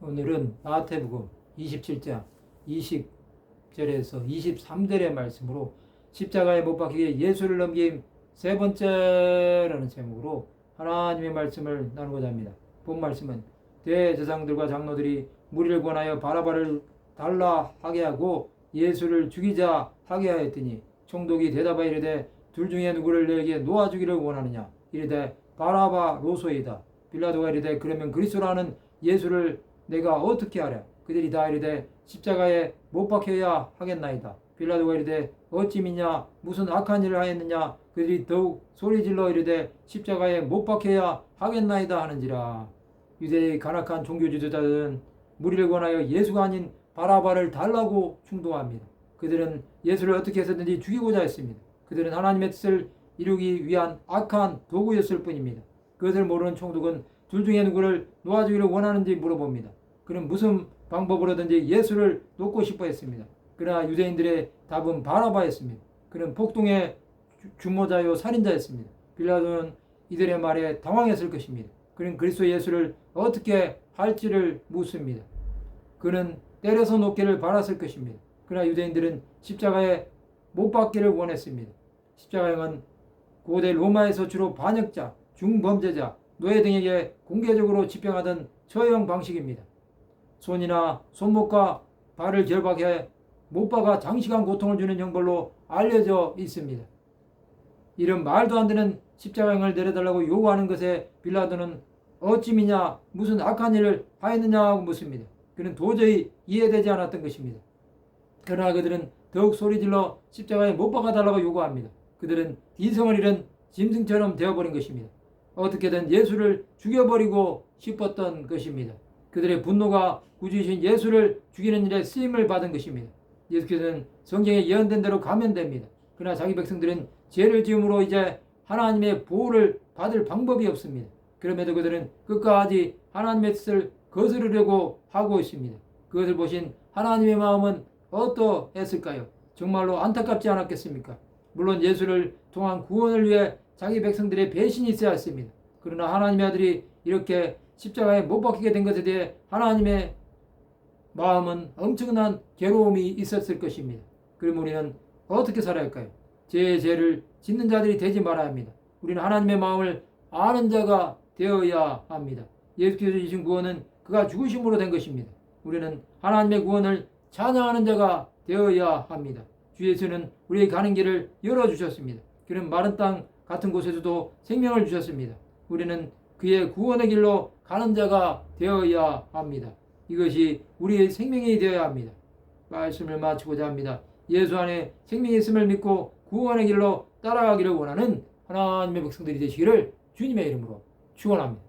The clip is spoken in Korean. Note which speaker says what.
Speaker 1: 오늘은 마태복음 27장 20절에서 23절의 말씀으로 십자가에 못 박히게 예수를 넘김 세 번째라는 제목으로 하나님의 말씀을 나누고자 합니다. 본 말씀은 대제사장들과 장로들이 무리를 권하여 바라바를 달라 하게 하고 예수를 죽이자 하게 하였더니 총독이 대답하여 이르되 둘 중에 누구를 너에게 놓아주기를 원하느냐 이르되 바라바로소이다. 빌라도가 이르되 그러면 그리스도라는 예수를 내가 어떻게 하랴. 그들이 다 이르되 십자가에 못 박혀야 하겠나이다. 빌라도가 이르되 어찌 믿냐 무슨 악한 일을 하였느냐. 그들이 더욱 소리질러 이르되 십자가에 못 박혀야 하겠나이다 하는지라. 유대의 간악한 종교 지도자들은 무리를 권하여 예수가 아닌 바라바를 달라고 충동합니다. 그들은 예수를 어떻게 해서든지 죽이고자 했습니다. 그들은 하나님의 뜻을 이루기 위한 악한 도구였을 뿐입니다. 그것을 모르는 총독은 둘 중에 누구를 놓아주기를 원하는지 물어봅니다. 그는 무슨 방법으로든지 예수를 놓고 싶어 했습니다. 그러나 유대인들의 답은 바라바였습니다. 그는 폭동의 주모자요 살인자였습니다. 빌라도는 이들의 말에 당황했을 것입니다. 그는 그리스도 예수를 어떻게 할지를 묻습니다. 그는 때려서 놓기를 바랐을 것입니다. 그러나 유대인들은 십자가에 못 박기를 원했습니다. 십자가형은 고대 로마에서 주로 반역자, 중범죄자, 노예 등에게 공개적으로 집행하던 처형 방식입니다. 손이나 손목과 발을 결박해 못 박아 장시간 고통을 주는 형벌로 알려져 있습니다. 이런 말도 안 되는 십자가형을 내려달라고 요구하는 것에 빌라도는 어찌 믿냐 무슨 악한 일을 하였느냐고 묻습니다. 그는 도저히 이해되지 않았던 것입니다. 그러나 그들은 더욱 소리질러 십자가에 못 박아달라고 요구합니다. 그들은 이성을 잃은 짐승처럼 되어버린 것입니다. 어떻게든 예수를 죽여버리고 싶었던 것입니다. 그들의 분노가 구주이신 예수를 죽이는 일에 쓰임을 받은 것입니다. 예수께서는 성경에 예언된 대로 감면됩니다. 그러나 자기 백성들은 죄를 지음으로 이제 하나님의 보호를 받을 방법이 없습니다. 그럼에도 그들은 끝까지 하나님의 뜻을 거스르려고 하고 있습니다. 그것을 보신 하나님의 마음은 어떠했을까요? 정말로 안타깝지 않았겠습니까? 물론 예수를 통한 구원을 위해 자기 백성들의 배신이 있어야 했습니다. 그러나 하나님의 아들이 이렇게 십자가에 못 박히게 된 것에 대해 하나님의 마음은 엄청난 괴로움이 있었을 것입니다. 그럼 우리는 어떻게 살아야 할까요? 죄를 짓는 자들이 되지 말아야 합니다. 우리는 하나님의 마음을 아는 자가 되어야 합니다. 예수께서 주신 구원은 그가 죽으심으로 된 것입니다. 우리는 하나님의 구원을 찬양하는 자가 되어야 합니다. 주 예수는 우리의 가는 길을 열어주셨습니다. 그는 마른 땅 같은 곳에서도 생명을 주셨습니다. 우리는 그의 구원의 길로 가는 자가 되어야 합니다. 이것이 우리의 생명이 되어야 합니다. 말씀을 마치고자 합니다. 예수 안에 생명이 있음을 믿고 구원의 길로 따라가기를 원하는 하나님의 백성들이 되시기를 주님의 이름으로 축원합니다.